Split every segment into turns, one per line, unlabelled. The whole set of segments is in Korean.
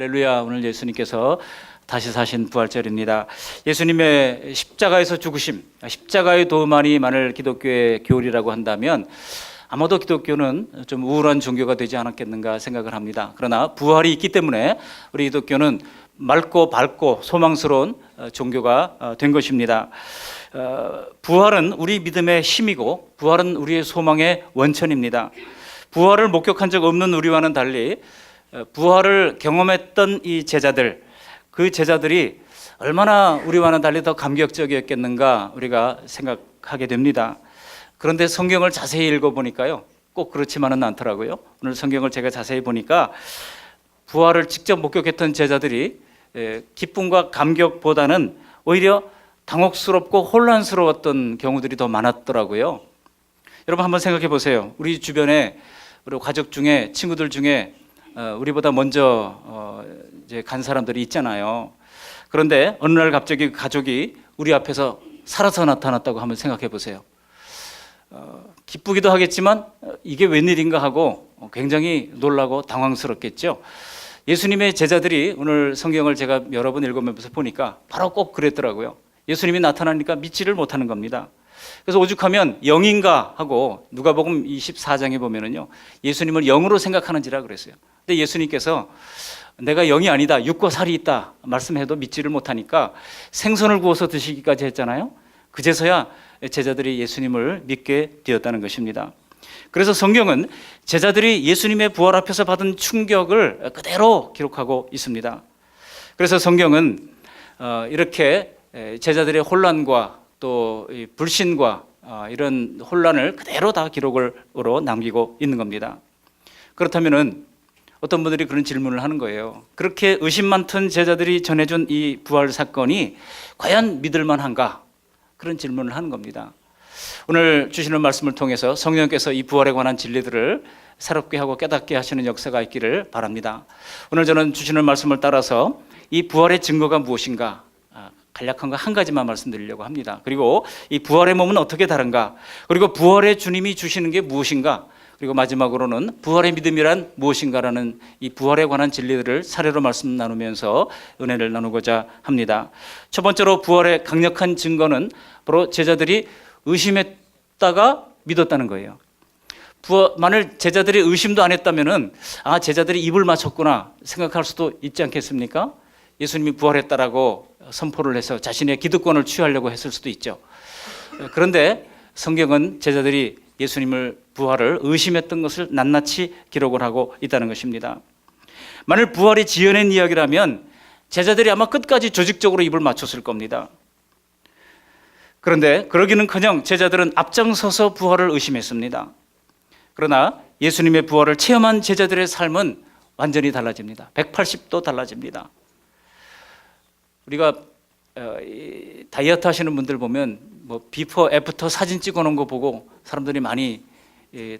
할렐루야. 오늘 예수님께서 다시 사신 부활절입니다. 예수님의 십자가에서 죽으심, 십자가의 도만이 기독교의 교리라고 한다면 아마도 기독교는 좀 우울한 종교가 되지 않았겠는가 생각을 합니다. 그러나 부활이 있기 때문에 우리 기독교는 맑고 밝고 소망스러운 종교가 된 것입니다. 부활은 우리 믿음의 힘이고 부활은 우리의 소망의 원천입니다. 부활을 목격한 적 없는 우리와는 달리 부활을 경험했던 이 제자들, 그 제자들이 얼마나 우리와는 달리 더 감격적이었겠는가 우리가 생각하게 됩니다. 그런데 성경을 자세히 읽어보니까요, 꼭 그렇지만은 않더라고요. 오늘 성경을 제가 자세히 보니까 부활을 직접 목격했던 제자들이 기쁨과 감격보다는 오히려 당혹스럽고 혼란스러웠던 경우들이 더 많았더라고요. 여러분 한번 생각해 보세요. 우리 주변에 우리 가족 중에, 친구들 중에 우리보다 먼저 이제 간 사람들이 있잖아요. 그런데 어느 날 갑자기 그 가족이 우리 앞에서 살아서 나타났다고 한번 생각해 보세요. 기쁘기도 하겠지만 이게 웬일인가 하고 굉장히 놀라고 당황스럽겠죠. 예수님의 제자들이 오늘 성경을 제가 여러 번 읽으면서 보니까 바로 꼭 그랬더라고요. 예수님이 나타나니까 믿지를 못하는 겁니다. 그래서 오죽하면 영인가 하고 누가복음 24장에 보면은요, 예수님을 영으로 생각하는지라 그랬어요. 근데 예수님께서 내가 영이 아니다, 육과 살이 있다 말씀해도 믿지를 못하니까 생선을 구워서 드시기까지 했잖아요. 그제서야 제자들이 예수님을 믿게 되었다는 것입니다. 그래서 성경은 제자들이 예수님의 부활 앞에서 받은 충격을 그대로 기록하고 있습니다. 그래서 성경은 이렇게 제자들의 혼란과 또 불신과 이런 혼란을 그대로 다 기록으로 남기고 있는 겁니다. 그렇다면은 어떤 분들이 그런 질문을 하는 거예요. 그렇게 의심 많던 제자들이 전해준 이 부활 사건이 과연 믿을만한가? 그런 질문을 하는 겁니다. 오늘 주시는 말씀을 통해서 성령께서 이 부활에 관한 진리들을 새롭게 하고 깨닫게 하시는 역사가 있기를 바랍니다. 오늘 저는 주시는 말씀을 따라서 이 부활의 증거가 무엇인가 간략한 거 한 가지만 말씀드리려고 합니다. 그리고 이 부활의 몸은 어떻게 다른가, 그리고 부활의 주님이 주시는 게 무엇인가, 그리고 마지막으로는 부활의 믿음이란 무엇인가라는 이 부활에 관한 진리들을 사례로 말씀 나누면서 은혜를 나누고자 합니다. 첫 번째로 부활의 강력한 증거는 바로 제자들이 의심했다가 믿었다는 거예요. 만일 제자들이 의심도 안 했다면은 제자들이 입을 맞췄구나 생각할 수도 있지 않겠습니까? 예수님이 부활했다라고 선포를 해서 자신의 기득권을 취하려고 했을 수도 있죠. 그런데 성경은 제자들이 예수님을 부활을 의심했던 것을 낱낱이 기록을 하고 있다는 것입니다. 만일 부활이 지어낸 이야기라면 제자들이 아마 끝까지 조직적으로 입을 맞췄을 겁니다. 그런데 그러기는커녕 제자들은 앞장서서 부활을 의심했습니다. 그러나 예수님의 부활을 체험한 제자들의 삶은 완전히 달라집니다. 180도 달라집니다. 우리가 다이어트 하시는 분들 보면 비포 애프터 사진 찍어 놓은 거 보고 사람들이 많이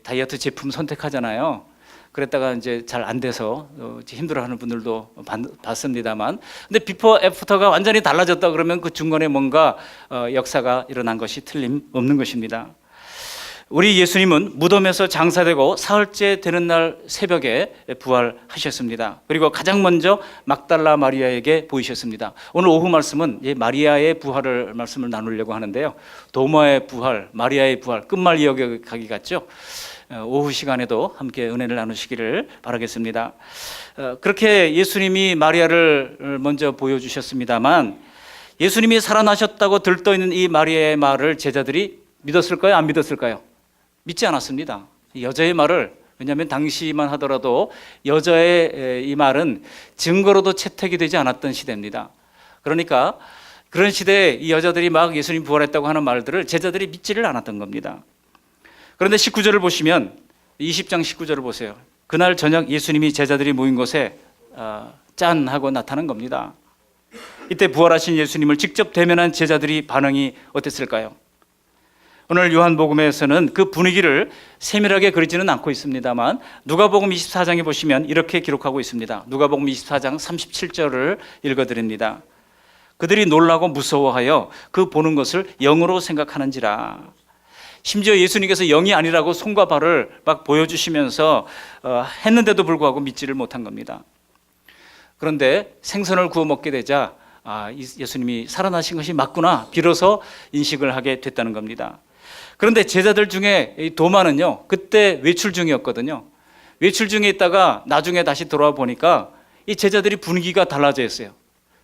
다이어트 제품 선택하잖아요. 그랬다가 이제 잘 안 돼서 힘들어하는 분들도 봤습니다만, 근데 비포 애프터가 완전히 달라졌다 그러면 그 중간에 뭔가 역사가 일어난 것이 틀림없는 것입니다. 우리 예수님은 무덤에서 장사되고 사흘째 되는 날 새벽에 부활하셨습니다. 그리고 가장 먼저 막달라 마리아에게 보이셨습니다. 오늘 오후 말씀은 마리아의 부활을 말씀을 나누려고 하는데요. 도마의 부활, 마리아의 부활, 끝말 이어가기 같죠. 오후 시간에도 함께 은혜를 나누시기를 바라겠습니다. 그렇게 예수님이 마리아를 먼저 보여주셨습니다만, 예수님이 살아나셨다고 들떠있는 이 마리아의 말을 제자들이 믿었을까요? 안 믿었을까요? 믿지 않았습니다. 여자의 말을, 왜냐하면 당시만 하더라도 여자의 이 말은 증거로도 채택이 되지 않았던 시대입니다. 그러니까 그런 시대에 이 여자들이 막 예수님 부활했다고 하는 말들을 제자들이 믿지를 않았던 겁니다. 그런데 19절을 보시면, 20장 19절을 보세요. 그날 저녁 예수님이 제자들이 모인 곳에 짠 하고 나타난 겁니다. 이때 부활하신 예수님을 직접 대면한 제자들이 반응이 어땠을까요? 오늘 요한복음에서는 그 분위기를 세밀하게 그리지는 않고 있습니다만, 누가복음 24장에 보시면 이렇게 기록하고 있습니다. 누가복음 24장 37절을 읽어드립니다. 그들이 놀라고 무서워하여 그 보는 것을 영으로 생각하는지라. 심지어 예수님께서 영이 아니라고 손과 발을 막 보여주시면서 했는데도 불구하고 믿지를 못한 겁니다. 그런데 생선을 구워 먹게 되자 예수님이 살아나신 것이 맞구나 비로소 인식을 하게 됐다는 겁니다. 그런데 제자들 중에 이 도마는요, 그때 외출 중이었거든요. 외출 중에 있다가 나중에 다시 돌아와 보니까 이 제자들이 분위기가 달라져 있어요.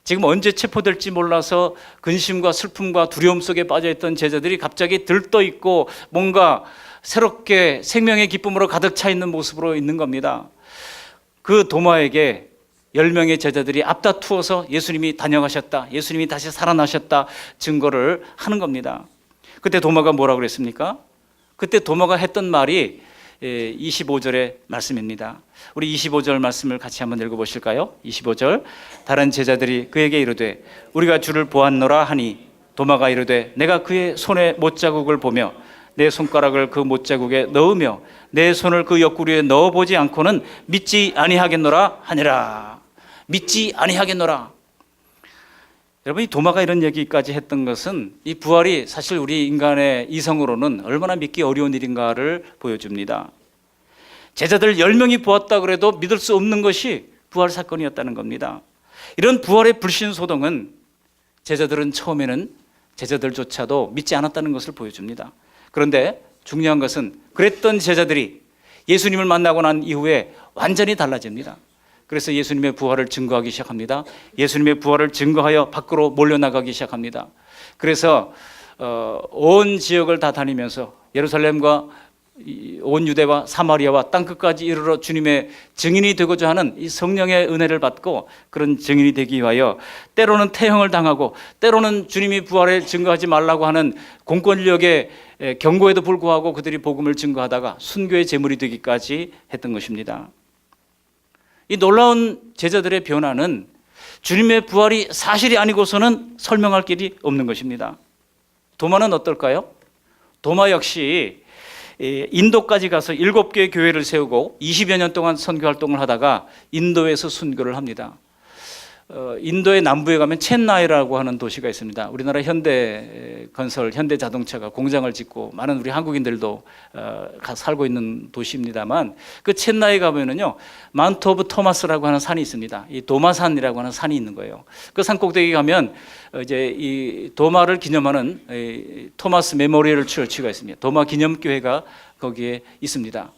지금 언제 체포될지 몰라서 근심과 슬픔과 두려움 속에 빠져있던 제자들이 갑자기 들떠 있고 뭔가 새롭게 생명의 기쁨으로 가득 차 있는 모습으로 있는 겁니다. 그 도마에게 10명의 제자들이 앞다투어서 예수님이 다녀가셨다, 예수님이 다시 살아나셨다 증거를 하는 겁니다. 그때 도마가 뭐라고 그랬습니까? 그때 도마가 했던 말이 25절의 말씀입니다. 우리 25절 말씀을 같이 한번 읽어보실까요? 25절. 다른 제자들이 그에게 이르되 우리가 주를 보았노라 하니 도마가 이르되 내가 그의 손에 못자국을 보며 내 손가락을 그 못자국에 넣으며 내 손을 그 옆구리에 넣어보지 않고는 믿지 아니하겠노라 하니라. 믿지 아니하겠노라. 여러분, 이 도마가 이런 얘기까지 했던 것은 이 부활이 사실 우리 인간의 이성으로는 얼마나 믿기 어려운 일인가를 보여줍니다. 제자들 10명이 보았다 그래도 믿을 수 없는 것이 부활 사건이었다는 겁니다. 이런 부활의 불신소동은 제자들은 처음에는 제자들조차도 믿지 않았다는 것을 보여줍니다. 그런데 중요한 것은 그랬던 제자들이 예수님을 만나고 난 이후에 완전히 달라집니다. 그래서 예수님의 부활을 증거하기 시작합니다. 예수님의 부활을 증거하여 밖으로 몰려나가기 시작합니다. 그래서 온 지역을 다 다니면서 예루살렘과 온 유대와 사마리아와 땅끝까지 이르러 주님의 증인이 되고자 하는 이 성령의 은혜를 받고 그런 증인이 되기 위하여 때로는 태형을 당하고 때로는 주님이 부활을 증거하지 말라고 하는 공권력의 경고에도 불구하고 그들이 복음을 증거하다가 순교의 제물이 되기까지 했던 것입니다. 이 놀라운 제자들의 변화는 주님의 부활이 사실이 아니고서는 설명할 길이 없는 것입니다. 도마는 어떨까요? 도마 역시 인도까지 가서 7개의 교회를 세우고 20여 년 동안 선교 활동을 하다가 인도에서 순교를 합니다. 인도의 남부에 가면 첸나이라고 하는 도시가 있습니다. 우리나라 현대건설, 현대자동차가 공장을 짓고 많은 우리 한국인들도 살고 있는 도시입니다만 그 첸나이 가면은요 마운트 오브 토마스라고 하는 산이 있습니다. 이 도마산이라고 하는 산이 있는 거예요. 그 산 꼭대기 가면 이제 이 도마를 기념하는 토마스 메모리얼 처치가 있습니다. 도마 기념교회가 거기에 있습니다.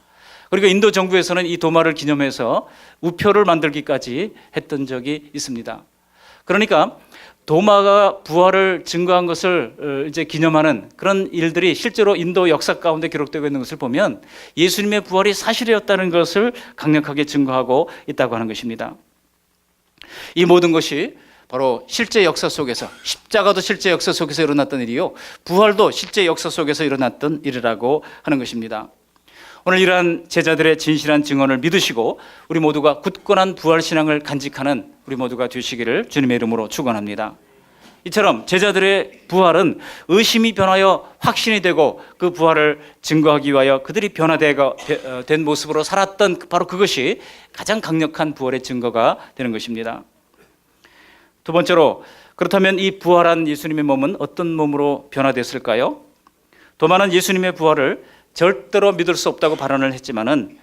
그리고 인도 정부에서는 이 도마를 기념해서 우표를 만들기까지 했던 적이 있습니다. 그러니까 도마가 부활을 증거한 것을 이제 기념하는 그런 일들이 실제로 인도 역사 가운데 기록되고 있는 것을 보면 예수님의 부활이 사실이었다는 것을 강력하게 증거하고 있다고 하는 것입니다. 이 모든 것이 바로 실제 역사 속에서, 십자가도 실제 역사 속에서 일어났던 일이요, 부활도 실제 역사 속에서 일어났던 일이라고 하는 것입니다. 오늘 이러한 제자들의 진실한 증언을 믿으시고 우리 모두가 굳건한 부활신앙을 간직하는 우리 모두가 되시기를 주님의 이름으로 축원합니다. 이처럼 제자들의 부활은 의심이 변하여 확신이 되고 그 부활을 증거하기 위하여 그들이 변화된 모습으로 살았던 바로 그것이 가장 강력한 부활의 증거가 되는 것입니다. 두 번째로, 그렇다면 이 부활한 예수님의 몸은 어떤 몸으로 변화됐을까요? 도마는 예수님의 부활을 절대로 믿을 수 없다고 발언을 했지만은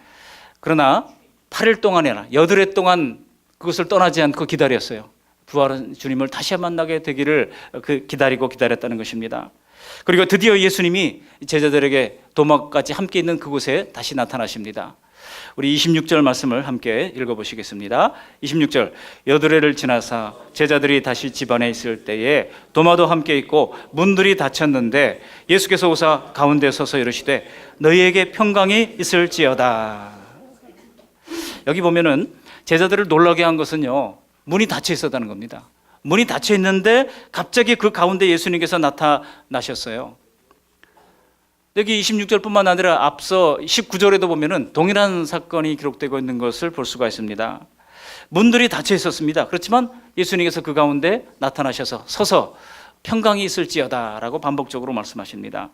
그러나 8일 동안이나 8회 동안 그것을 떠나지 않고 기다렸어요. 부활한 주님을 다시 만나게 되기를 기다렸다는 것입니다. 그리고 드디어 예수님이 제자들에게 도마까지 함께 있는 그곳에 다시 나타나십니다. 우리 26절 말씀을 함께 읽어보시겠습니다. 26절. 8회를 지나사 제자들이 다시 집안에 있을 때에 도마도 함께 있고 문들이 닫혔는데 예수께서 오사 가운데 서서 이르시되 너희에게 평강이 있을지어다. 여기 보면은 제자들을 놀라게 한 것은요, 문이 닫혀 있었다는 겁니다. 문이 닫혀 있는데 갑자기 그 가운데 예수님께서 나타나셨어요. 여기 26절뿐만 아니라 앞서 19절에도 보면은 동일한 사건이 기록되고 있는 것을 볼 수가 있습니다. 문들이 닫혀 있었습니다. 그렇지만 예수님께서 그 가운데 나타나셔서 서서 평강이 있을지어다라고 반복적으로 말씀하십니다.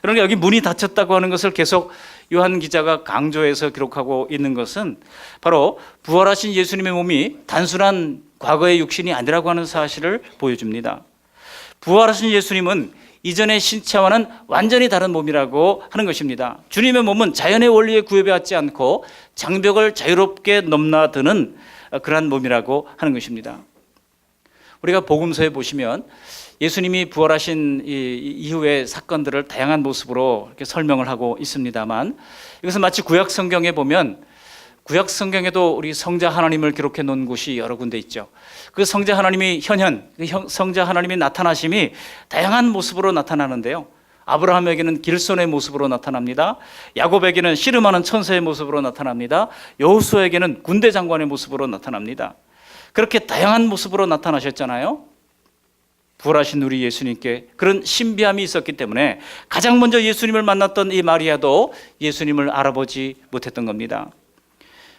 그러니까 여기 문이 닫혔다고 하는 것을 계속 요한 기자가 강조해서 기록하고 있는 것은 바로 부활하신 예수님의 몸이 단순한 과거의 육신이 아니라고 하는 사실을 보여줍니다. 부활하신 예수님은 이전의 신체와는 완전히 다른 몸이라고 하는 것입니다. 주님의 몸은 자연의 원리에 구애받지 않고 장벽을 자유롭게 넘나드는 그러한 몸이라고 하는 것입니다. 우리가 복음서에 보시면 예수님이 부활하신 이후의 사건들을 다양한 모습으로 이렇게 설명을 하고 있습니다만, 이것은 마치 구약 성경에 보면, 구약 성경에도 우리 성자 하나님을 기록해 놓은 곳이 여러 군데 있죠. 그 성자 하나님이 성자 하나님의 나타나심이 다양한 모습으로 나타나는데요. 아브라함에게는 길손의 모습으로 나타납니다. 야곱에게는 씨름하는 천사의 모습으로 나타납니다. 여호수아에게는 군대 장관의 모습으로 나타납니다. 그렇게 다양한 모습으로 나타나셨잖아요. 부활하신 우리 예수님께 그런 신비함이 있었기 때문에 가장 먼저 예수님을 만났던 이 마리아도 예수님을 알아보지 못했던 겁니다.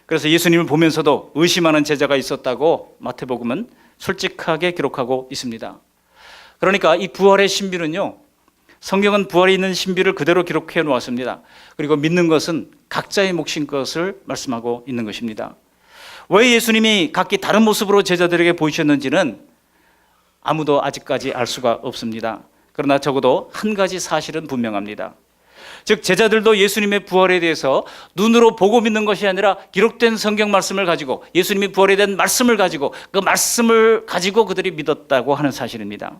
그래서 예수님을 보면서도 의심하는 제자가 있었다고 마태복음은 솔직하게 기록하고 있습니다. 그러니까 이 부활의 신비는요, 성경은 부활에 있는 신비를 그대로 기록해 놓았습니다. 그리고 믿는 것은 각자의 몫인 것을 말씀하고 있는 것입니다. 왜 예수님이 각기 다른 모습으로 제자들에게 보이셨는지는 아무도 아직까지 알 수가 없습니다. 그러나 적어도 한 가지 사실은 분명합니다. 즉 제자들도 예수님의 부활에 대해서 눈으로 보고 믿는 것이 아니라 기록된 성경 말씀을 가지고, 예수님이 부활에 대한 말씀을 가지고, 그 말씀을 가지고 그들이 믿었다고 하는 사실입니다.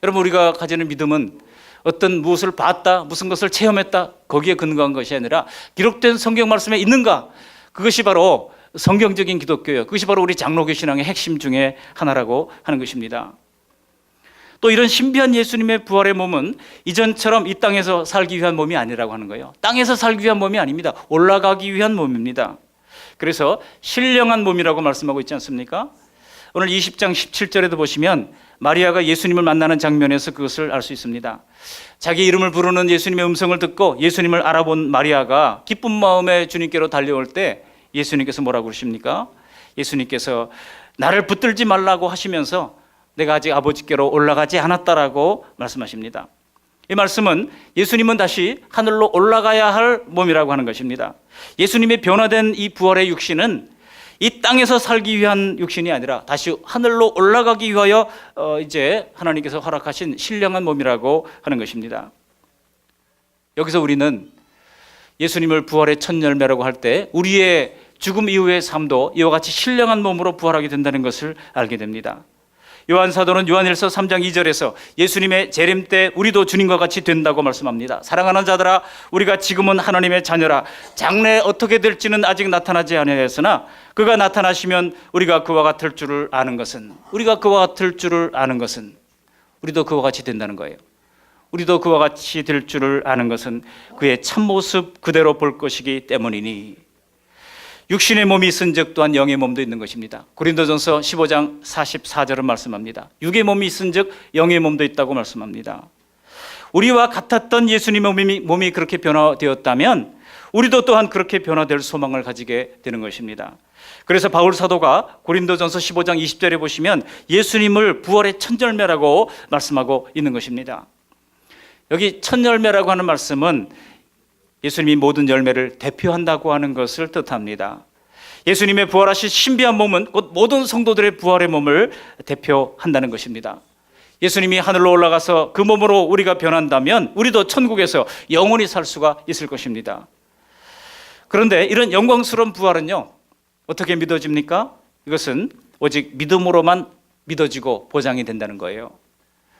여러분, 우리가 가지는 믿음은 어떤 무엇을 봤다, 무슨 것을 체험했다, 거기에 근거한 것이 아니라 기록된 성경 말씀에 있는가, 그것이 바로 성경적인 기독교예요. 그것이 바로 우리 장로교 신앙의 핵심 중에 하나라고 하는 것입니다. 또 이런 신비한 예수님의 부활의 몸은 이전처럼 이 땅에서 살기 위한 몸이 아니라고 하는 거예요. 땅에서 살기 위한 몸이 아닙니다. 올라가기 위한 몸입니다. 그래서 신령한 몸이라고 말씀하고 있지 않습니까? 오늘 20장 17절에도 보시면 마리아가 예수님을 만나는 장면에서 그것을 알 수 있습니다. 자기 이름을 부르는 예수님의 음성을 듣고 예수님을 알아본 마리아가 기쁜 마음에 주님께로 달려올 때 예수님께서 뭐라고 그러십니까? 예수님께서 나를 붙들지 말라고 하시면서 내가 아직 아버지께로 올라가지 않았다라고 말씀하십니다. 이 말씀은 예수님은 다시 하늘로 올라가야 할 몸이라고 하는 것입니다. 예수님의 변화된 이 부활의 육신은 이 땅에서 살기 위한 육신이 아니라 다시 하늘로 올라가기 위하여 이제 하나님께서 허락하신 신령한 몸이라고 하는 것입니다. 여기서 우리는 예수님을 부활의 첫 열매라고 할 때 우리의 죽음 이후의 삶도 이와 같이 신령한 몸으로 부활하게 된다는 것을 알게 됩니다. 요한 사도는 요한일서 3장 2절에서 예수님의 재림 때 우리도 주님과 같이 된다고 말씀합니다. 사랑하는 자들아, 우리가 지금은 하나님의 자녀라. 장래에 어떻게 될지는 아직 나타나지 아니하였으나 그가 나타나시면 우리가 그와 같을 줄을 아는 것은, 우리가 그와 같을 줄을 아는 것은, 우리도 그와 같이 된다는 거예요. 우리도 그와 같이 될 줄을 아는 것은 그의 참모습 그대로 볼 것이기 때문이니. 육신의 몸이 있은즉 또한 영의 몸도 있는 것입니다. 고린도전서 15장 44절은 말씀합니다. 육의 몸이 있은즉 영의 몸도 있다고 말씀합니다. 우리와 같았던 예수님의 몸이 그렇게 변화되었다면 우리도 또한 그렇게 변화될 소망을 가지게 되는 것입니다. 그래서 바울 사도가 고린도전서 15장 20절에 보시면 예수님을 부활의 첫 열매라고 말씀하고 있는 것입니다. 여기 첫 열매라고 하는 말씀은 예수님이 모든 열매를 대표한다고 하는 것을 뜻합니다. 예수님의 부활하신 신비한 몸은 곧 모든 성도들의 부활의 몸을 대표한다는 것입니다. 예수님이 하늘로 올라가서 그 몸으로 우리가 변한다면 우리도 천국에서 영원히 살 수가 있을 것입니다. 그런데 이런 영광스러운 부활은요, 어떻게 믿어집니까? 이것은 오직 믿음으로만 믿어지고 보장이 된다는 거예요.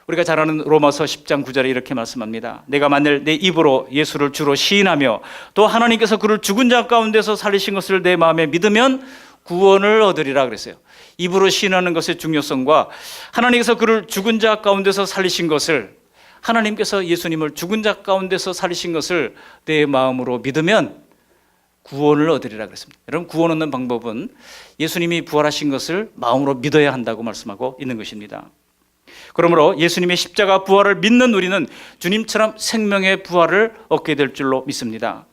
우리가 잘 아는 로마서 10장 9절에 이렇게 말씀합니다. 내가 만일 내 입으로 예수를 주로 시인하며 또 하나님께서 그를 죽은 자 가운데서 살리신 것을 내 마음에 믿으면 구원을 얻으리라 그랬어요. 입으로 시인하는 것의 중요성과 하나님께서 그를 죽은 자 가운데서 살리신 것을, 하나님께서 예수님을 죽은 자 가운데서 살리신 것을 내 마음으로 믿으면 구원을 얻으리라 그랬습니다. 여러분, 구원 얻는 방법은 예수님이 부활하신 것을 마음으로 믿어야 한다고 말씀하고 있는 것입니다. 그러므로 예수님의 십자가 부활을 믿는 우리는 주님처럼 생명의 부활을 얻게 될 줄로 믿습니다.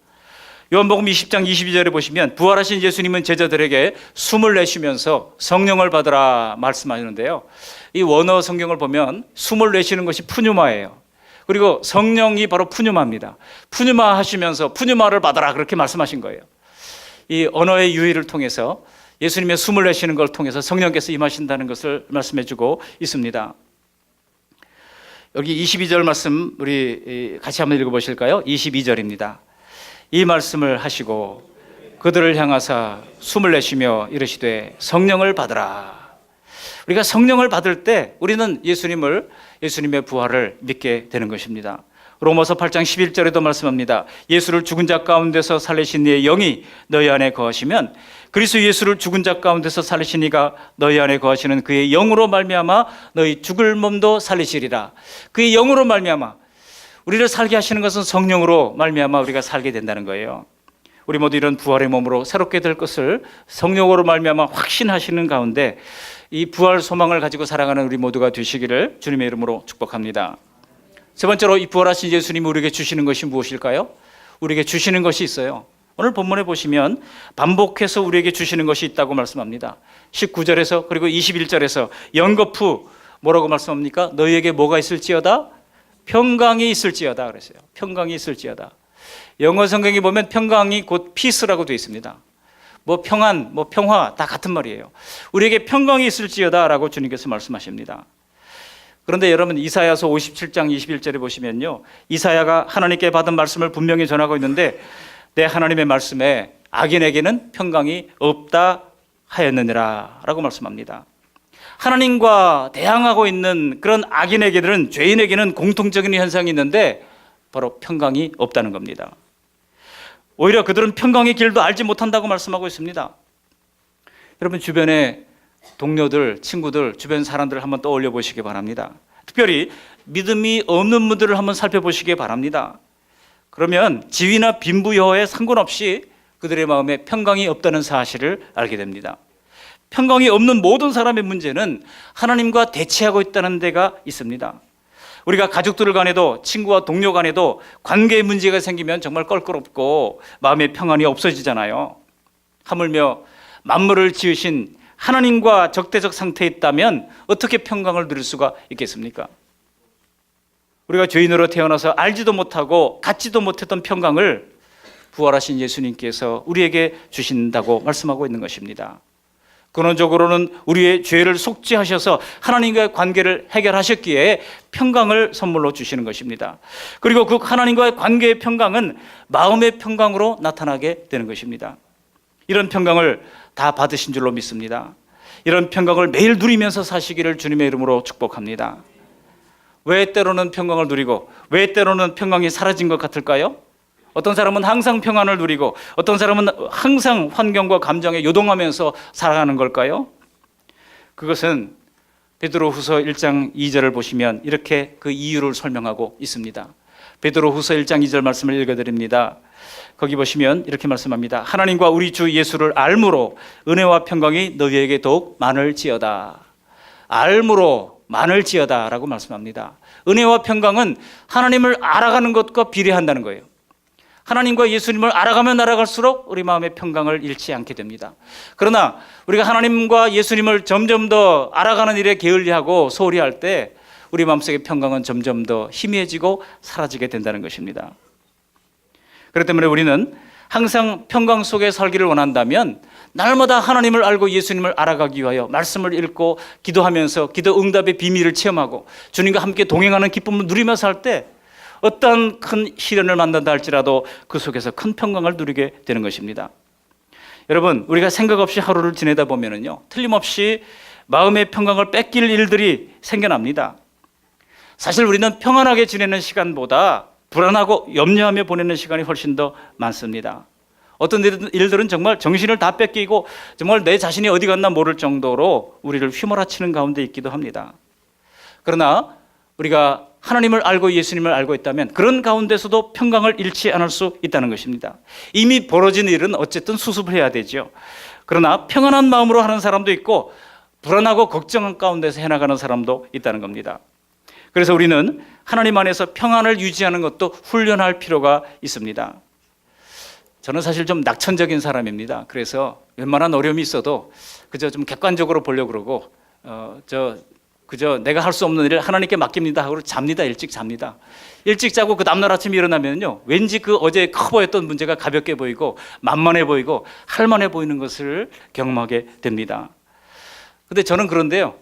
요한복음 20장 22절에 보시면 부활하신 예수님은 제자들에게 숨을 내쉬면서 성령을 받으라 말씀하시는데요, 이 원어 성경을 보면 숨을 내쉬는 것이 푸뉴마예요. 그리고 성령이 바로 푸뉴마입니다. 푸뉴마 하시면서 푸뉴마를 받아라 그렇게 말씀하신 거예요. 이 언어의 유희를 통해서 예수님의 숨을 내쉬는 걸 통해서 성령께서 임하신다는 것을 말씀해주고 있습니다. 여기 22절 말씀 우리 같이 한번 읽어보실까요? 22절입니다. 이 말씀을 하시고 그들을 향하사 숨을 내쉬며 이르시되 성령을 받으라. 우리가 성령을 받을 때 우리는 예수님의 부활을 믿게 되는 것입니다. 로마서 8장 11절에도 말씀합니다. 예수를 죽은 자 가운데서 살리신 이의 영이 너희 안에 거하시면 그리스도 예수를 죽은 자 가운데서 살리신 이가 너희 안에 거하시는 그의 영으로 말미암아 너희 죽을 몸도 살리시리라. 그의 영으로 말미암아, 우리를 살게 하시는 것은 성령으로 말미암아 우리가 살게 된다는 거예요. 우리 모두 이런 부활의 몸으로 새롭게 될 것을 성령으로 말미암아 확신하시는 가운데 이 부활 소망을 가지고 살아가는 우리 모두가 되시기를 주님의 이름으로 축복합니다. 세 번째로, 이 부활하신 예수님이 우리에게 주시는 것이 무엇일까요? 우리에게 주시는 것이 있어요. 오늘 본문에 보시면 반복해서 우리에게 주시는 것이 있다고 말씀합니다. 19절에서 그리고 21절에서 연거푸 뭐라고 말씀합니까? 너희에게 뭐가 있을지어다? 평강이 있을지어다 그랬어요. 평강이 있을지어다. 영어 성경에 보면 평강이 곧 peace라고 되어 있습니다. 뭐 평안, 뭐 평화 다 같은 말이에요. 우리에게 평강이 있을지어다라고 주님께서 말씀하십니다. 그런데 여러분, 이사야서 57장 21절에 보시면요, 이사야가 하나님께 받은 말씀을 분명히 전하고 있는데 내 하나님의 말씀에 악인에게는 평강이 없다 하였느니라 라고 말씀합니다. 하나님과 대항하고 있는 그런 악인에게는, 죄인에게는 공통적인 현상이 있는데 바로 평강이 없다는 겁니다. 오히려 그들은 평강의 길도 알지 못한다고 말씀하고 있습니다. 여러분, 주변에 동료들, 친구들, 주변 사람들을 한번 떠올려 보시기 바랍니다. 특별히 믿음이 없는 분들을 한번 살펴보시기 바랍니다. 그러면 지위나 빈부여에 상관없이 그들의 마음에 평강이 없다는 사실을 알게 됩니다. 평강이 없는 모든 사람의 문제는 하나님과 대치하고 있다는 데가 있습니다. 우리가 가족들 간에도, 친구와 동료 간에도 관계에 문제가 생기면 정말 껄끄럽고 마음의 평안이 없어지잖아요. 하물며 만물을 지으신 하나님과 적대적 상태에 있다면 어떻게 평강을 누릴 수가 있겠습니까? 우리가 죄인으로 태어나서 알지도 못하고 갖지도 못했던 평강을 부활하신 예수님께서 우리에게 주신다고 말씀하고 있는 것입니다. 근원적으로는 우리의 죄를 속죄하셔서 하나님과의 관계를 해결하셨기에 평강을 선물로 주시는 것입니다. 그리고 그 하나님과의 관계의 평강은 마음의 평강으로 나타나게 되는 것입니다. 이런 평강을 다 받으신 줄로 믿습니다. 이런 평강을 매일 누리면서 사시기를 주님의 이름으로 축복합니다. 왜 때로는 평강을 누리고 왜 때로는 평강이 사라진 것 같을까요? 어떤 사람은 항상 평안을 누리고 어떤 사람은 항상 환경과 감정에 요동하면서 살아가는 걸까요? 그것은 베드로후서 1장 2절을 보시면 이렇게 그 이유를 설명하고 있습니다. 베드로후서 1장 2절 말씀을 읽어드립니다. 거기 보시면 이렇게 말씀합니다. 하나님과 우리 주 예수를 알므로 은혜와 평강이 너희에게 더욱 많을지어다. 알므로 많을지어다 라고 말씀합니다. 은혜와 평강은 하나님을 알아가는 것과 비례한다는 거예요. 하나님과 예수님을 알아가면 알아갈수록 우리 마음의 평강을 잃지 않게 됩니다. 그러나 우리가 하나님과 예수님을 점점 더 알아가는 일에 게을리하고 소홀히 할 때 우리 마음속의 평강은 점점 더 희미해지고 사라지게 된다는 것입니다. 그렇기 때문에 우리는 항상 평강 속에 살기를 원한다면 날마다 하나님을 알고 예수님을 알아가기 위하여 말씀을 읽고 기도하면서 기도 응답의 비밀을 체험하고 주님과 함께 동행하는 기쁨을 누리면서 할 때 어떤 큰 시련을 만난다 할지라도 그 속에서 큰 평강을 누리게 되는 것입니다. 여러분, 우리가 생각 없이 하루를 지내다 보면은요, 틀림없이 마음의 평강을 뺏길 일들이 생겨납니다. 사실 우리는 평안하게 지내는 시간보다 불안하고 염려하며 보내는 시간이 훨씬 더 많습니다. 어떤 일들은 정말 정신을 다 뺏기고 정말 내 자신이 어디 갔나 모를 정도로 우리를 휘몰아치는 가운데 있기도 합니다. 그러나 우리가 하나님을 알고 예수님을 알고 있다면 그런 가운데서도 평강을 잃지 않을 수 있다는 것입니다. 이미 벌어진 일은 어쨌든 수습을 해야 되죠. 그러나 평안한 마음으로 하는 사람도 있고 불안하고 걱정 가운데서 해나가는 사람도 있다는 겁니다. 그래서 우리는 하나님 안에서 평안을 유지하는 것도 훈련할 필요가 있습니다. 저는 사실 좀 낙천적인 사람입니다. 그래서 웬만한 어려움이 있어도 그저 좀 객관적으로 보려고 그러고 그저 내가 할 수 없는 일을 하나님께 맡깁니다 하고 잡니다. 일찍 잡니다. 일찍 자고 그 다음날 아침에 일어나면요, 왠지 그 어제 커 보였던 문제가 가볍게 보이고 만만해 보이고 할만해 보이는 것을 경험하게 됩니다. 근데 저는 그런데요,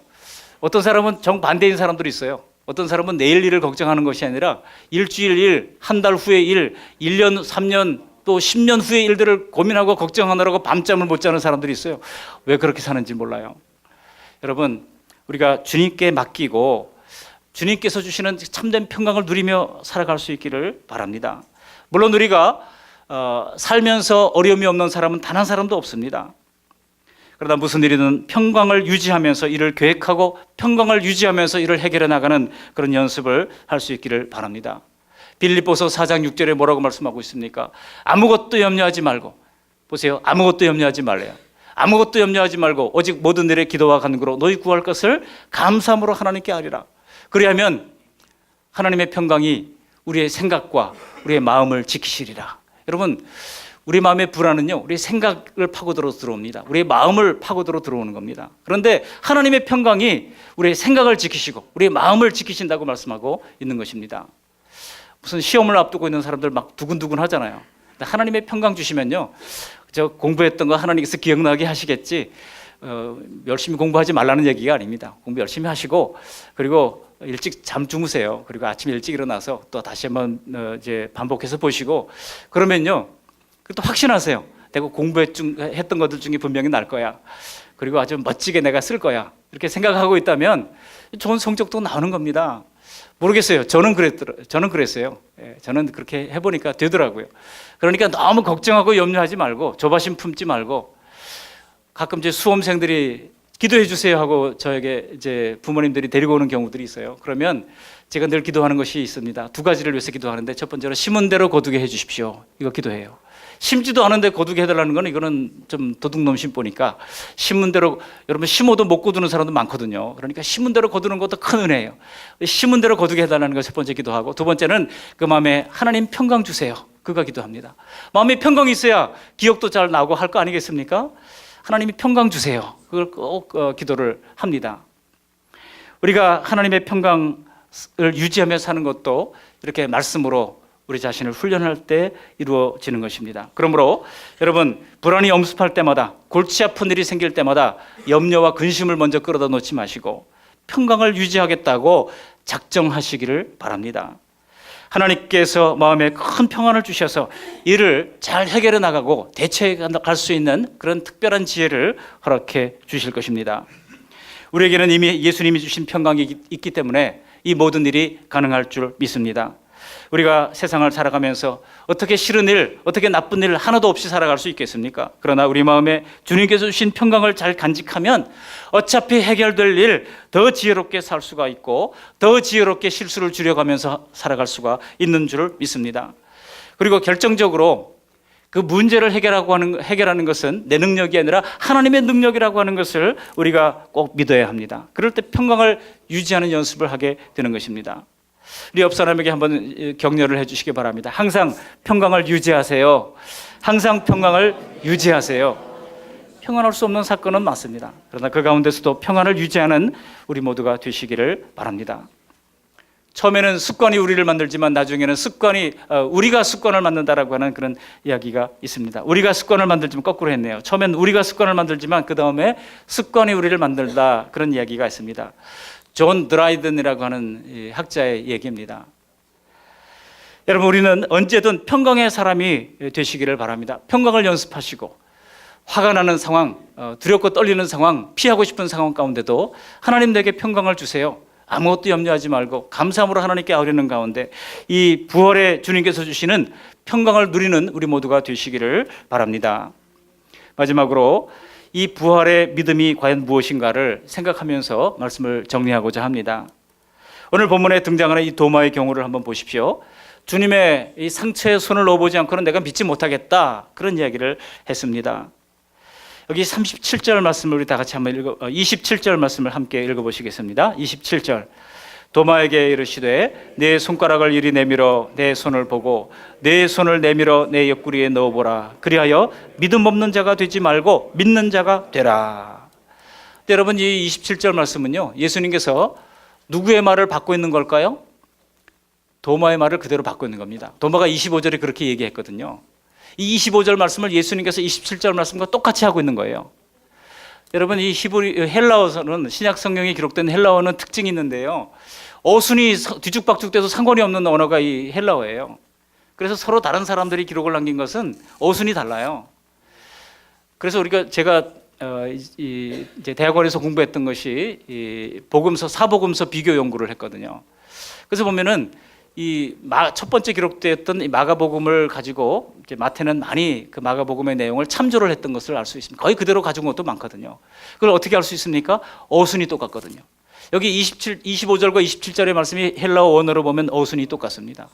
어떤 사람은 정반대인 사람들이 있어요. 어떤 사람은 내일 일을 걱정하는 것이 아니라 일주일 일, 한 달 후의 일, 1년, 3년, 또 10년 후의 일들을 고민하고 걱정하느라고 밤잠을 못 자는 사람들이 있어요. 왜 그렇게 사는지 몰라요. 여러분, 우리가 주님께 맡기고 주님께서 주시는 참된 평강을 누리며 살아갈 수 있기를 바랍니다. 물론 우리가 살면서 어려움이 없는 사람은 단 한 사람도 없습니다. 그러나 무슨 일이든 평강을 유지하면서 일을 계획하고 평강을 유지하면서 일을 해결해 나가는 그런 연습을 할 수 있기를 바랍니다. 빌립보서 4장 6절에 뭐라고 말씀하고 있습니까? 아무것도 염려하지 말고, 보세요, 아무것도 염려하지 말래요. 아무것도 염려하지 말고 오직 모든 일에 기도와 간구로 너희 구할 것을 감사함으로 하나님께 아뢰라. 그리하면 하나님의 평강이 우리의 생각과 우리의 마음을 지키시리라. 여러분, 우리 마음의 불안은요, 우리의 생각을 파고들어 들어옵니다. 우리의 마음을 파고들어 들어오는 겁니다. 그런데 하나님의 평강이 우리의 생각을 지키시고 우리의 마음을 지키신다고 말씀하고 있는 것입니다. 무슨 시험을 앞두고 있는 사람들 막 두근두근 하잖아요. 하나님의 평강 주시면요, 저 공부했던 거 하나님께서 기억나게 하시겠지, 열심히 공부하지 말라는 얘기가 아닙니다. 공부 열심히 하시고, 그리고 일찍 잠 주무세요. 그리고 아침에 일찍 일어나서 또 다시 한번 이제 반복해서 보시고, 그러면요, 또 확신하세요. 내가 공부했던 것들 중에 분명히 날 거야. 그리고 아주 멋지게 내가 쓸 거야. 이렇게 생각하고 있다면 좋은 성적도 나오는 겁니다. 모르겠어요. 저는 그랬어요. 저는 그렇게 해보니까 되더라고요. 그러니까 너무 걱정하고 염려하지 말고, 조바심 품지 말고, 가끔 이제 수험생들이 기도해 주세요 하고 저에게 이제 부모님들이 데리고 오는 경우들이 있어요. 그러면 제가 늘 기도하는 것이 있습니다. 두 가지를 위해서 기도하는데, 첫 번째로 심은 대로 거두게 해 주십시오. 이거 기도해요. 심지도 않은데 거두게 해달라는 거는, 이거는 좀 도둑놈 심보니까, 심은 대로, 여러분 심어도 못 거두는 사람도 많거든요. 그러니까 심은 대로 거두는 것도 큰 은혜예요. 심은 대로 거두게 해달라는 거 첫 번째 기도하고, 두 번째는 그 마음에 하나님 평강 주세요. 그거 기도합니다. 마음에 평강이 있어야 기억도 잘 나고 할 거 아니겠습니까? 하나님이 평강 주세요. 그걸 꼭 기도를 합니다. 우리가 하나님의 평강을 유지하며 사는 것도 이렇게 말씀으로 우리 자신을 훈련할 때 이루어지는 것입니다. 그러므로 여러분, 불안이 엄습할 때마다, 골치 아픈 일이 생길 때마다 염려와 근심을 먼저 끌어다 놓지 마시고 평강을 유지하겠다고 작정하시기를 바랍니다. 하나님께서 마음에 큰 평안을 주셔서 이를 잘 해결해 나가고 대처해 갈 수 있는 그런 특별한 지혜를 허락해 주실 것입니다. 우리에게는 이미 예수님이 주신 평강이 있기 때문에 이 모든 일이 가능할 줄 믿습니다. 우리가 세상을 살아가면서 어떻게 싫은 일, 어떻게 나쁜 일 하나도 없이 살아갈 수 있겠습니까? 그러나 우리 마음에 주님께서 주신 평강을 잘 간직하면 어차피 해결될 일 더 지혜롭게 살 수가 있고, 더 지혜롭게 실수를 줄여가면서 살아갈 수가 있는 줄 믿습니다. 그리고 결정적으로 그 문제를 해결하는 것은 내 능력이 아니라 하나님의 능력이라고 하는 것을 우리가 꼭 믿어야 합니다. 그럴 때 평강을 유지하는 연습을 하게 되는 것입니다. 우리 옆 사람에게 한번 격려를 해주시기 바랍니다. 항상 평강을 유지하세요. 항상 평강을 유지하세요. 평안할 수 없는 사건은 맞습니다. 그러나 그 가운데서도 평안을 유지하는 우리 모두가 되시기를 바랍니다. 처음에는 습관이 우리를 만들지만 나중에는 우리가 습관을 만든다라고 하는 그런 이야기가 있습니다. 우리가 습관을 만들지만 거꾸로 했네요. 처음엔 우리가 습관을 만들지만 그 다음에 습관이 우리를 만들다, 그런 이야기가 있습니다. 존 드라이든이라고 하는 학자의 얘기입니다. 여러분, 우리는 언제든 평강의 사람이 되시기를 바랍니다. 평강을 연습하시고, 화가 나는 상황, 두렵고 떨리는 상황, 피하고 싶은 상황 가운데도 하나님 내게 평강을 주세요. 아무것도 염려하지 말고 감사함으로 하나님께 아뢰는 가운데 이 부활의 주님께서 주시는 평강을 누리는 우리 모두가 되시기를 바랍니다. 마지막으로 이 부활의 믿음이 과연 무엇인가를 생각하면서 말씀을 정리하고자 합니다. 오늘 본문에 등장하는 이 도마의 경우를 한번 보십시오. 주님의 이 상처에 손을 넣어보지 않고는 내가 믿지 못하겠다, 그런 이야기를 했습니다. 여기 37절 말씀을 우리 다 같이 한번 27절 말씀을 함께 읽어보시겠습니다. 27절. 도마에게 이르시되 내 손가락을 이리 내밀어 내 손을 보고 내 손을 내밀어 내 옆구리에 넣어보라. 그리하여 믿음 없는 자가 되지 말고 믿는 자가 되라. 여러분, 이 27절 말씀은요, 예수님께서 누구의 말을 받고 있는 걸까요? 도마의 말을 그대로 받고 있는 겁니다. 도마가 25절에 그렇게 얘기했거든요. 이 25절 말씀을 예수님께서 27절 말씀과 똑같이 하고 있는 거예요. 여러분, 이 헬라어는, 신약 성경에 기록된 헬라어는 특징이 있는데요, 어순이 뒤죽박죽돼도 상관이 없는 언어가 이 헬라어예요. 그래서 서로 다른 사람들이 기록을 남긴 것은 어순이 달라요. 그래서 제가 이제 대학원에서 공부했던 것이 이 복음서, 사복음서 비교 연구를 했거든요. 그래서 보면은 첫 번째 기록되었던 이 마가복음을 가지고 이제 마태는 많이 그 마가복음의 내용을 참조를 했던 것을 알 수 있습니다. 거의 그대로 가진 것도 많거든요. 그걸 어떻게 알 수 있습니까? 어순이 똑같거든요. 여기 25절과 27절의 말씀이 헬라어 원어로 보면 어순이 똑같습니다.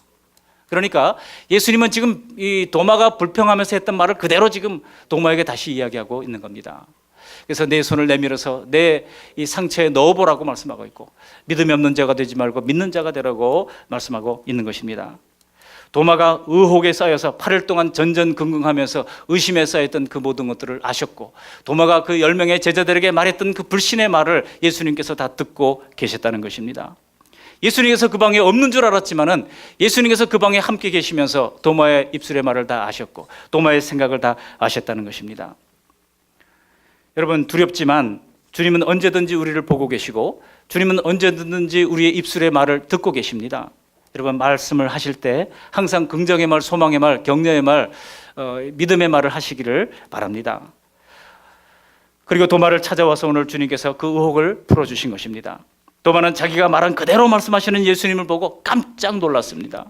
그러니까 예수님은 지금 이 도마가 불평하면서 했던 말을 그대로 지금 도마에게 다시 이야기하고 있는 겁니다. 그래서 내 손을 내밀어서 내 이 상처에 넣어보라고 말씀하고 있고, 믿음이 없는 자가 되지 말고 믿는 자가 되라고 말씀하고 있는 것입니다. 도마가 의혹에 쌓여서 8일 동안 전전긍긍하면서 의심에 쌓였던 그 모든 것들을 아셨고, 도마가 그 10명의 제자들에게 말했던 그 불신의 말을 예수님께서 다 듣고 계셨다는 것입니다. 예수님께서 그 방에 없는 줄 알았지만은 예수님께서 그 방에 함께 계시면서 도마의 입술의 말을 다 아셨고 도마의 생각을 다 아셨다는 것입니다. 여러분, 두렵지만 주님은 언제든지 우리를 보고 계시고 주님은 언제든지 우리의 입술의 말을 듣고 계십니다. 여러분, 말씀을 하실 때 항상 긍정의 말, 소망의 말, 격려의 말, 믿음의 말을 하시기를 바랍니다. 그리고 도마를 찾아와서 오늘 주님께서 그 의혹을 풀어주신 것입니다. 도마는 자기가 말한 그대로 말씀하시는 예수님을 보고 깜짝 놀랐습니다.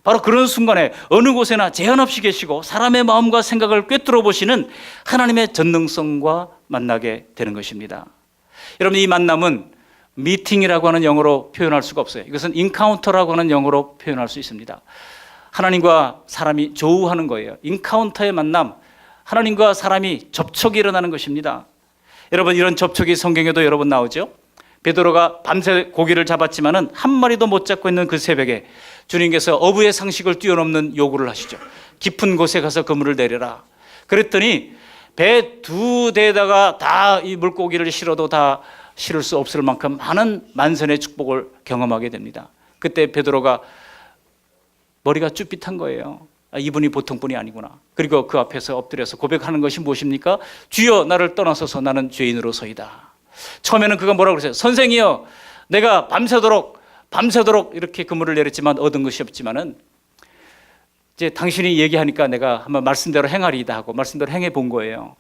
바로 그런 순간에 어느 곳에나 제한 없이 계시고 사람의 마음과 생각을 꿰뚫어 보시는 하나님의 전능성과 만나게 되는 것입니다. 여러분, 이 만남은 미팅이라고 하는 영어로 표현할 수가 없어요. 이것은 인카운터라고 하는 영어로 표현할 수 있습니다. 하나님과 사람이 조우하는 거예요. 인카운터의 만남, 하나님과 사람이 접촉이 일어나는 것입니다. 여러분, 이런 접촉이 성경에도 여러 번 나오죠. 베드로가 밤새 고기를 잡았지만은 한 마리도 못 잡고 있는 그 새벽에 주님께서 어부의 상식을 뛰어넘는 요구를 하시죠. 깊은 곳에 가서 그물을 내려라. 그랬더니 배 2대에다가 다 이 물고기를 실어도 다 실을 수 없을 만큼 많은 만선의 축복을 경험하게 됩니다. 그때 베드로가 머리가 쭈삣한 거예요. 이분이 보통 분이 아니구나. 그리고 그 앞에서 엎드려서 고백하는 것이 무엇입니까? 주여, 나를 떠나소서, 나는 죄인으로서이다. 처음에는 그가 뭐라고 그랬어요? 선생이여, 내가 밤새도록 이렇게 그물을 내렸지만 얻은 것이 없지만은 이제 당신이 얘기하니까 내가 한번 말씀대로 행하리이다 하고 말씀대로 행해 본 거예요.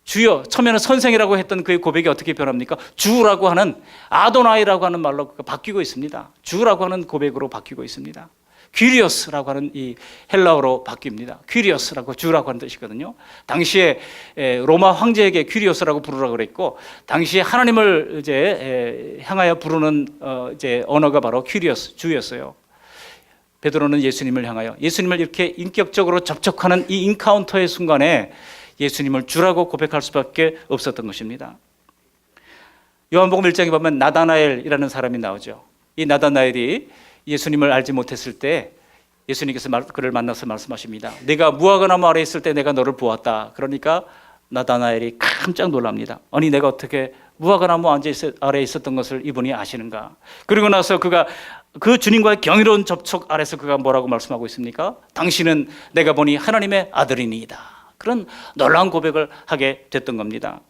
주여, 처음에는 선생이라고 했던 그의 고백이 어떻게 변합니까? 주라고 하는, 아도나이라고 하는 말로 바뀌고 있습니다. 주라고 하는 고백으로 바뀌고 있습니다. 퀴리오스라고 하는 이 헬라어로 바뀝니다. 퀴리오스라고 주라고 하는 뜻이거든요. 당시에 로마 황제에게 퀴리오스라고 부르라고 그랬고, 당시에 하나님을 이제 향하여 부르는 이제 언어가 바로 퀴리오스, 주였어요. 베드로는 예수님을 향하여 예수님을 이렇게 인격적으로 접촉하는 이 인카운터의 순간에 예수님을 주라고 고백할 수밖에 없었던 것입니다. 요한복음 1장에 보면 나다나엘이라는 사람이 나오죠. 이 나다나엘이 예수님을 알지 못했을 때 예수님께서 그를 만나서 말씀하십니다. 내가 무화과나무 아래에 있을 때 내가 너를 보았다. 그러니까 나다나엘이 깜짝 놀랍니다. 아니, 내가 어떻게 무화과나무 아래에 있었던 것을 이분이 아시는가? 그리고 나서 그가 그 주님과의 경이로운 접촉 아래서 그가 뭐라고 말씀하고 있습니까? 당신은 내가 보니 하나님의 아들이니이다. 그런 놀라운 고백을 하게 됐던 겁니다.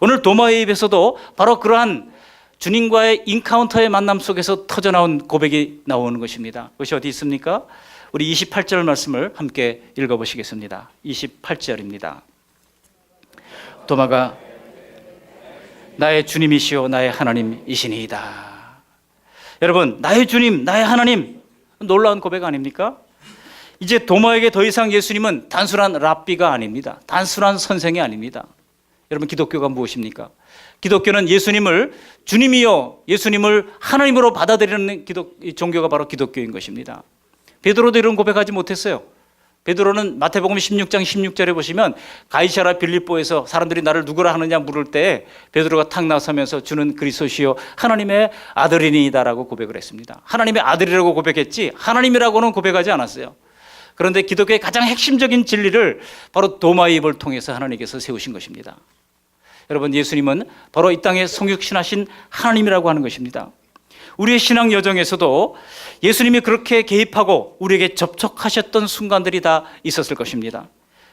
오늘 도마의 입에서도 바로 그러한 주님과의 인카운터의 만남 속에서 터져나온 고백이 나오는 것입니다. 그것이 어디 있습니까? 우리 28절 말씀을 함께 읽어보시겠습니다. 28절입니다. 도마가 나의 주님이시오 나의 하나님이시니이다. 여러분, 나의 주님, 나의 하나님, 놀라운 고백 아닙니까? 이제 도마에게 더 이상 예수님은 단순한 랍비가 아닙니다. 단순한 선생이 아닙니다. 여러분, 기독교가 무엇입니까? 기독교는 예수님을 주님이요, 예수님을 하나님으로 받아들이는 종교가 바로 기독교인 것입니다. 베드로도 이런 고백하지 못했어요. 베드로는 마태복음 16장 16절에 보시면 가이사랴 빌립보에서 사람들이 나를 누구라 하느냐 물을 때 베드로가 탁 나서면서 주는 그리스도시요 하나님의 아들이니이다라고 고백을 했습니다. 하나님의 아들이라고 고백했지 하나님이라고는 고백하지 않았어요. 그런데 기독교의 가장 핵심적인 진리를 바로 도마의 입을 통해서 하나님께서 세우신 것입니다. 여러분, 예수님은 바로 이 땅에 성육신하신 하나님이라고 하는 것입니다. 우리의 신앙 여정에서도 예수님이 그렇게 개입하고 우리에게 접촉하셨던 순간들이 다 있었을 것입니다.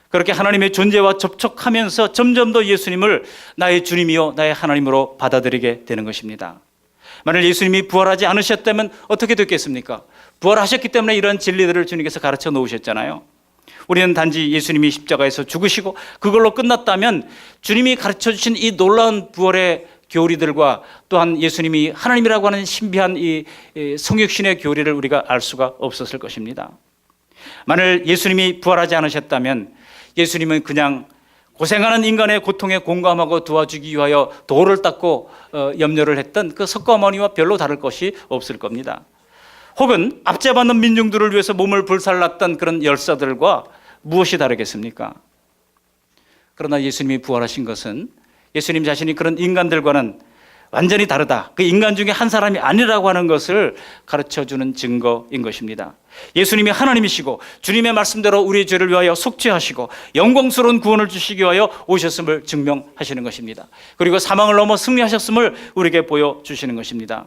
그렇게 하나님의 존재와 접촉하면서 점점 더 예수님을 나의 주님이요 나의 하나님으로 받아들이게 되는 것입니다. 만일 예수님이 부활하지 않으셨다면 어떻게 됐겠습니까? 부활하셨기 때문에 이런 진리들을 주님께서 가르쳐 놓으셨잖아요. 우리는 단지 예수님이 십자가에서 죽으시고 그걸로 끝났다면 주님이 가르쳐 주신 이 놀라운 부활의 교리들과 또한 예수님이 하나님이라고 하는 신비한 이 성육신의 교리를 우리가 알 수가 없었을 것입니다. 만일 예수님이 부활하지 않으셨다면 예수님은 그냥 고생하는 인간의 고통에 공감하고 도와주기 위하여 돌을 닦고 염려를 했던 그 석가모니와 별로 다를 것이 없을 겁니다. 혹은 압제받는 민중들을 위해서 몸을 불살랐던 그런 열사들과 무엇이 다르겠습니까? 그러나 예수님이 부활하신 것은 예수님 자신이 그런 인간들과는 완전히 다르다, 그 인간 중에 한 사람이 아니라고 하는 것을 가르쳐주는 증거인 것입니다. 예수님이 하나님이시고 주님의 말씀대로 우리의 죄를 위하여 속죄하시고 영광스러운 구원을 주시기 위하여 오셨음을 증명하시는 것입니다. 그리고 사망을 넘어 승리하셨음을 우리에게 보여주시는 것입니다.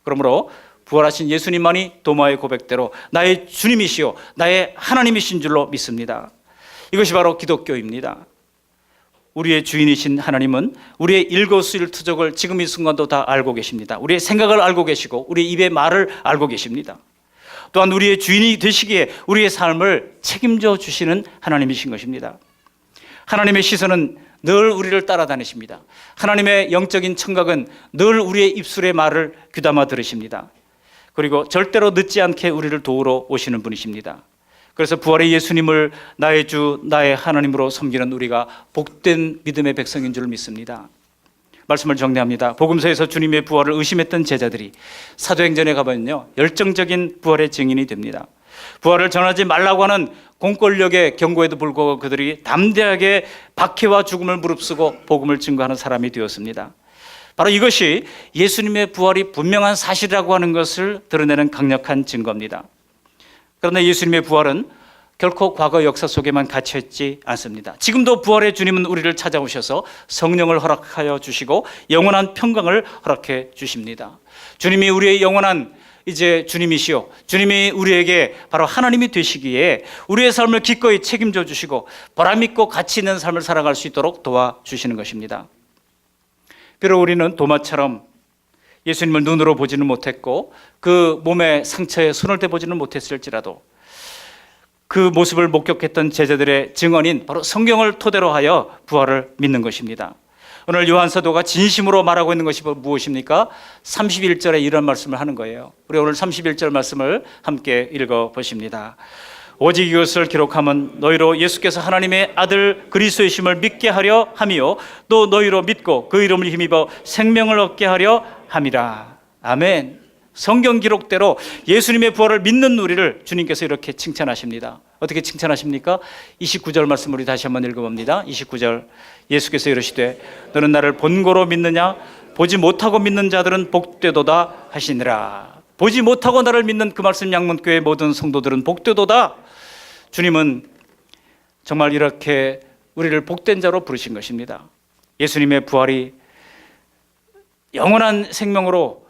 그러므로 부활하신 예수님만이 도마의 고백대로 나의 주님이시요 나의 하나님이신 줄로 믿습니다. 이것이 바로 기독교입니다. 우리의 주인이신 하나님은 우리의 일거수일투족을 지금 이 순간도 다 알고 계십니다. 우리의 생각을 알고 계시고 우리의 입의 말을 알고 계십니다. 또한 우리의 주인이 되시기에 우리의 삶을 책임져 주시는 하나님이신 것입니다. 하나님의 시선은 늘 우리를 따라다니십니다. 하나님의 영적인 청각은 늘 우리의 입술의 말을 귀담아 들으십니다. 그리고 절대로 늦지 않게 우리를 도우러 오시는 분이십니다. 그래서 부활의 예수님을 나의 주, 나의 하나님으로 섬기는 우리가 복된 믿음의 백성인 줄 믿습니다. 말씀을 정리합니다. 복음서에서 주님의 부활을 의심했던 제자들이 사도행전에 가보면요, 열정적인 부활의 증인이 됩니다. 부활을 전하지 말라고 하는 공권력의 경고에도 불구하고 그들이 담대하게 박해와 죽음을 무릅쓰고 복음을 증거하는 사람이 되었습니다. 바로 이것이 예수님의 부활이 분명한 사실이라고 하는 것을 드러내는 강력한 증거입니다. 그러나 예수님의 부활은 결코 과거 역사 속에만 갇혀있지 않습니다. 지금도 부활의 주님은 우리를 찾아오셔서 성령을 허락하여 주시고 영원한 평강을 허락해 주십니다. 주님이 우리의 영원한 이제 주님이시요 주님이 우리에게 바로 하나님이 되시기에 우리의 삶을 기꺼이 책임져 주시고 보람 있고 가치 있는 삶을 살아갈 수 있도록 도와주시는 것입니다. 비록 우리는 도마처럼 예수님을 눈으로 보지는 못했고 그 몸의 상처에 손을 대보지는 못했을지라도 그 모습을 목격했던 제자들의 증언인 바로 성경을 토대로 하여 부활을 믿는 것입니다. 오늘 요한사도가 진심으로 말하고 있는 것이 무엇입니까? 31절에 이런 말씀을 하는 거예요. 우리 오늘 31절 말씀을 함께 읽어보십니다. 오직 이것을 기록함은 너희로 예수께서 하나님의 아들 그리스도이심을 믿게 하려 함이요 또 너희로 믿고 그 이름을 힘입어 생명을 얻게 하려 함이라. 아멘. 성경 기록대로 예수님의 부활을 믿는 우리를 주님께서 이렇게 칭찬하십니다. 어떻게 칭찬하십니까? 29절 말씀 우리 다시 한번 읽어봅니다. 29절 예수께서 이르시되 너는 나를 본고로 믿느냐? 보지 못하고 믿는 자들은 복되도다 하시니라. 보지 못하고 나를 믿는 그 말씀 양문교회 모든 성도들은 복되도다. 주님은 정말 이렇게 우리를 복된 자로 부르신 것입니다. 예수님의 부활이 영원한 생명으로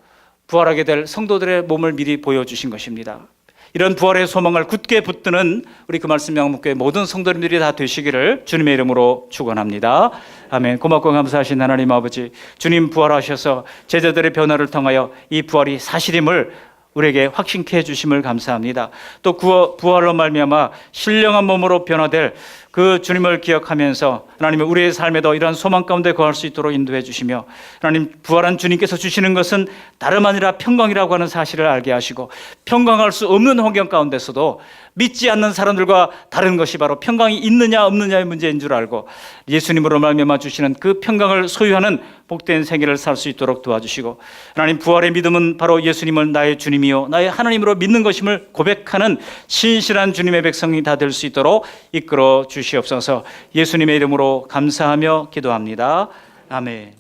부활하게 될 성도들의 몸을 미리 보여주신 것입니다. 이런 부활의 소망을 굳게 붙드는 우리 그 말씀 양문교회 모든 성도님들이 다 되시기를 주님의 이름으로 축원합니다. 아멘. 고맙고 감사하신 하나님 아버지, 주님 부활하셔서 제자들의 변화를 통하여 이 부활이 사실임을 우리에게 확신케 해주심을 감사합니다. 또 부활로 말미암아 신령한 몸으로 변화될 그 주님을 기억하면서 하나님 우리의 삶에도 이러한 소망 가운데 거할 수 있도록 인도해 주시며 하나님 부활한 주님께서 주시는 것은 다름 아니라 평강이라고 하는 사실을 알게 하시고 평강할 수 없는 환경 가운데서도 믿지 않는 사람들과 다른 것이 바로 평강이 있느냐 없느냐의 문제인 줄 알고 예수님으로 말미암아 주시는 그 평강을 소유하는 복된 생애를 살 수 있도록 도와주시고 하나님 부활의 믿음은 바로 예수님을 나의 주님이요 나의 하나님으로 믿는 것임을 고백하는 신실한 주님의 백성이 다 될 수 있도록 이끌어 주시옵소서. 예수님의 이름으로 감사하며 기도합니다. 아멘.